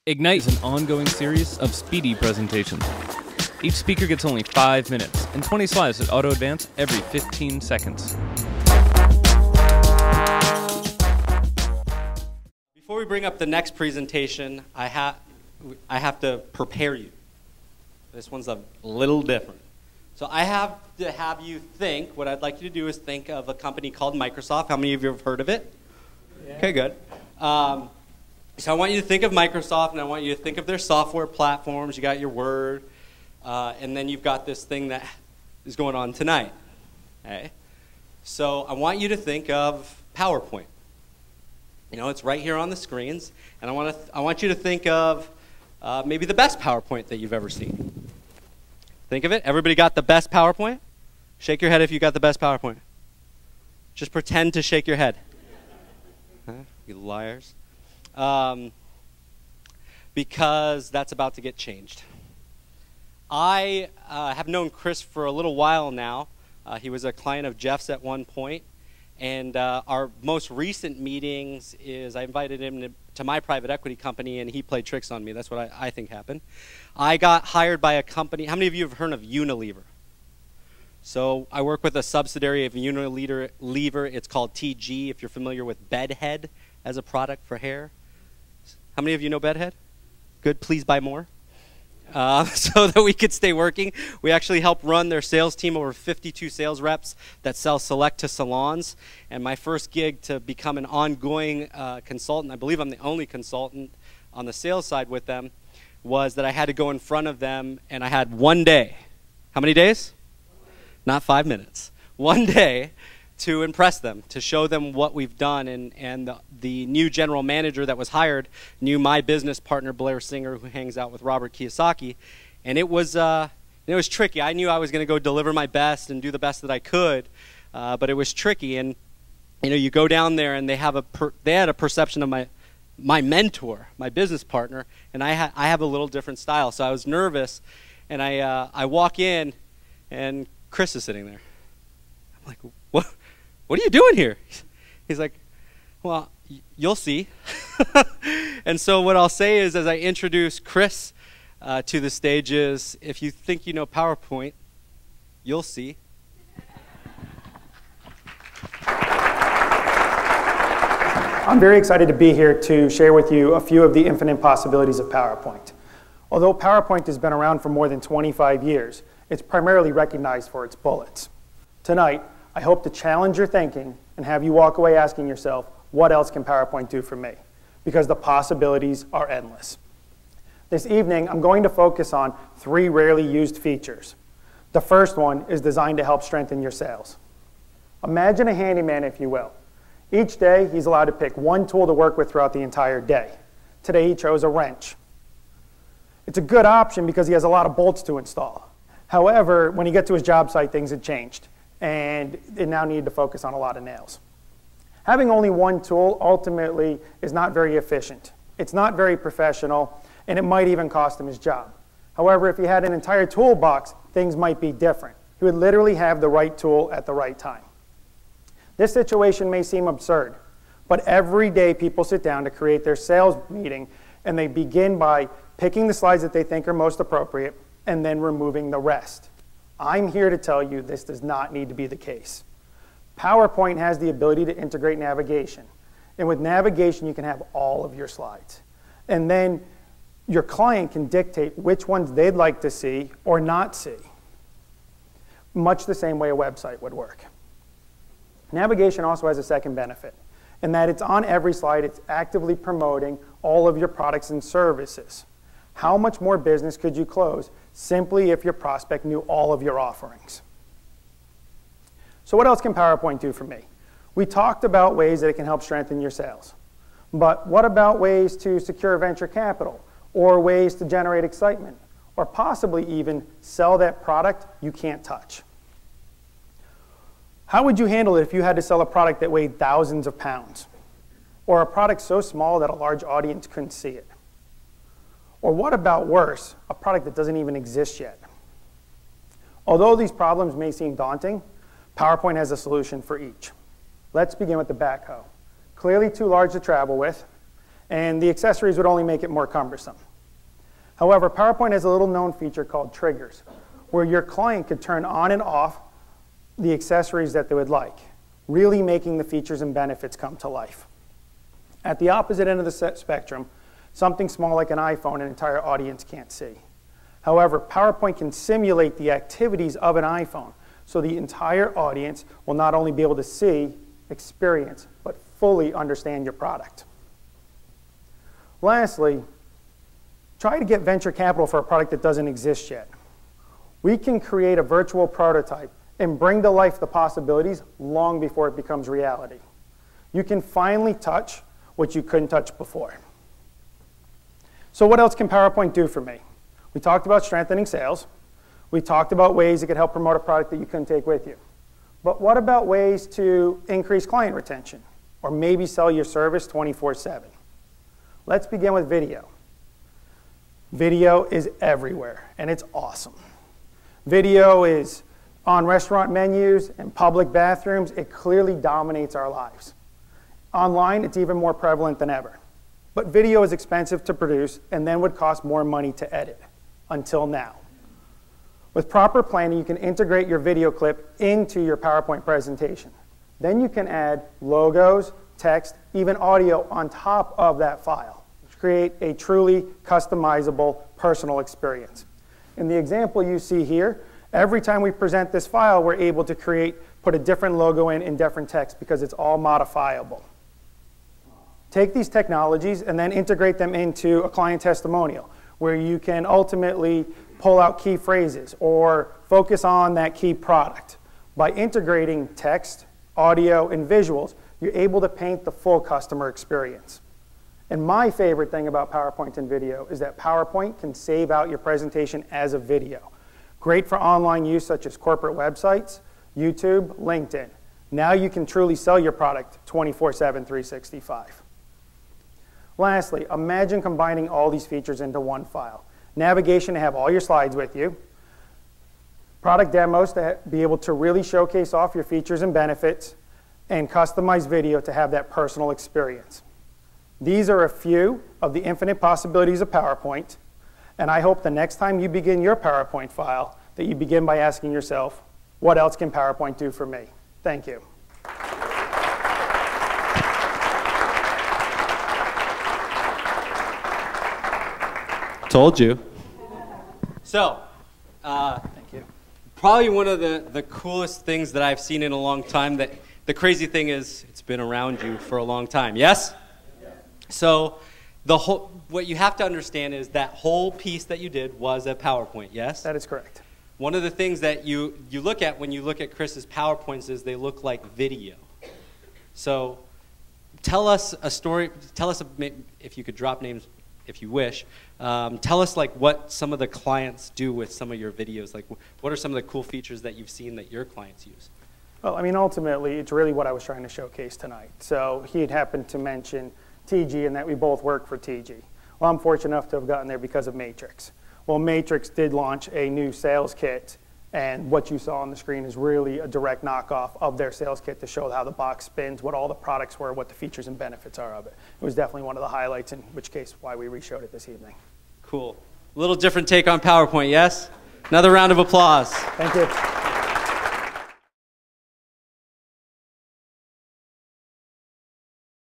Ignite is an ongoing series of speedy presentations. Each speaker gets only 5 minutes and 20 slides that auto-advance every 15 seconds. Before we bring up the next presentation, I have to prepare you. This one's a little different. So I have to have you think, what I'd like you to do is think of a company called Microsoft. How many of you have heard of it? Yeah. Okay, good. So I want you to think of Microsoft, and I want you to think of their software platforms. You got your Word, and then you've got this thing that is going on tonight. Okay? So I want you to think of PowerPoint. You know, it's right here on the screens, and I want you to think of maybe the best PowerPoint that you've ever seen. Think of it. Everybody got the best PowerPoint? Shake your head if you got the best PowerPoint. Just pretend to shake your head. Huh? You liars. Because that's about to get changed. I have known Chris for a little while now. He was a client of Jeff's at one point. And our most recent meetings is I invited him to my private equity company, and he played tricks on me. That's what I think happened. I got hired by a company. How many of you have heard of Unilever? So I work with a subsidiary of Unilever. It's called TG, if you're familiar with Bedhead as a product for hair. How many of you know Bedhead? Good, please buy more. So that we could stay working. We actually help run their sales team, over 52 sales reps that sell Select to salons. And my first gig to become an ongoing consultant, I believe I'm the only consultant on the sales side with them, was that I had to go in front of them, and I had 1 day. How many days? Not 5 minutes. 1 day to impress them, to show them what we've done. And the new general manager that was hired knew my business partner, Blair Singer, who hangs out with Robert Kiyosaki. And it was tricky. I knew I was going to go deliver my best and do the best that I could, but it was tricky. And you know, you go down there, and they had a perception of my mentor, my business partner, and I have a little different style. So I was nervous, and I walk in, and Chris is sitting there. I'm like, what are you doing here? He's like, well, you'll see. And so what I'll say is, as I introduce Chris to the stage, is if you think you know PowerPoint, you'll see. I'm very excited to be here to share with you a few of the infinite possibilities of PowerPoint. Although PowerPoint has been around for more than 25 years, it's primarily recognized for its bullets. Tonight, I hope to challenge your thinking and have you walk away asking yourself, what else can PowerPoint do for me? Because the possibilities are endless. This evening, I'm going to focus on 3 rarely used features. The first one is designed to help strengthen your sales. Imagine a handyman, if you will. Each day, he's allowed to pick one tool to work with throughout the entire day. Today, he chose a wrench. It's a good option because he has a lot of bolts to install. However, when he gets to his job site, things had changed, and it now needed to focus on a lot of nails. Having only one tool ultimately is not very efficient. It's not very professional, and it might even cost him his job. However, if he had an entire toolbox, things might be different. He would literally have the right tool at the right time. This situation may seem absurd, but every day people sit down to create their sales meeting, and they begin by picking the slides that they think are most appropriate and then removing the rest. I'm here to tell you this does not need to be the case. PowerPoint has the ability to integrate navigation. And with navigation, you can have all of your slides. And then your client can dictate which ones they'd like to see or not see, much the same way a website would work. Navigation also has a second benefit, in that it's on every slide. It's actively promoting all of your products and services. How much more business could you close simply if your prospect knew all of your offerings? So what else can PowerPoint do for me? We talked about ways that it can help strengthen your sales. But what about ways to secure venture capital, or ways to generate excitement, or possibly even sell that product you can't touch? How would you handle it if you had to sell a product that weighed thousands of pounds, or a product so small that a large audience couldn't see it? Or what about worse, a product that doesn't even exist yet? Although these problems may seem daunting, PowerPoint has a solution for each. Let's begin with the backhoe. Clearly too large to travel with, and the accessories would only make it more cumbersome. However, PowerPoint has a little known feature called triggers, where your client could turn on and off the accessories that they would like, really making the features and benefits come to life. At the opposite end of the spectrum, something small like an iPhone an entire audience can't see. However, PowerPoint can simulate the activities of an iPhone, so the entire audience will not only be able to see, experience, but fully understand your product. Lastly, try to get venture capital for a product that doesn't exist yet. We can create a virtual prototype and bring to life the possibilities long before it becomes reality. You can finally touch what you couldn't touch before. So what else can PowerPoint do for me? We talked about strengthening sales. We talked about ways it could help promote a product that you couldn't take with you. But what about ways to increase client retention or maybe sell your service 24/7? Let's begin with video. Video is everywhere, and it's awesome. Video is on restaurant menus and public bathrooms. It clearly dominates our lives. Online, it's even more prevalent than ever. But video is expensive to produce and then would cost more money to edit, until now. With proper planning, you can integrate your video clip into your PowerPoint presentation. Then you can add logos, text, even audio on top of that file to create a truly customizable personal experience. In the example you see here, every time we present this file, we're able to put a different logo in different text because it's all modifiable. Take these technologies and then integrate them into a client testimonial where you can ultimately pull out key phrases or focus on that key product. By integrating text, audio, and visuals, you're able to paint the full customer experience. And my favorite thing about PowerPoint and video is that PowerPoint can save out your presentation as a video. Great for online use such as corporate websites, YouTube, LinkedIn. Now you can truly sell your product 24/7, 365. Lastly, imagine combining all these features into one file. Navigation to have all your slides with you. Product demos to be able to really showcase off your features and benefits. And customized video to have that personal experience. These are a few of the infinite possibilities of PowerPoint. And I hope the next time you begin your PowerPoint file that you begin by asking yourself, what else can PowerPoint do for me? Thank you. Told you. So, Thank you. probably one of the coolest things that I've seen in a long time. That the crazy thing is, it's been around you for a long time. Yes? Yeah. So, what you have to understand is that whole piece that you did was a PowerPoint. Yes? That is correct. One of the things that you look at when you look at Chris's PowerPoints is they look like video. So, tell us a story. Tell us, if you could drop names, if you wish. Tell us like what some of the clients do with some of your videos. Like what are some of the cool features that you've seen that your clients use? Well, I mean, ultimately, it's really what I was trying to showcase tonight. So he had happened to mention TG and that we both work for TG. Well, I'm fortunate enough to have gotten there because of Matrix. Well, Matrix did launch a new sales kit, and what you saw on the screen is really a direct knockoff of their sales kit to show how the box spins, what all the products were, what the features and benefits are of it. It was definitely one of the highlights, in which case why we re-showed it this evening. Cool. A little different take on PowerPoint, yes? Another round of applause. Thank you.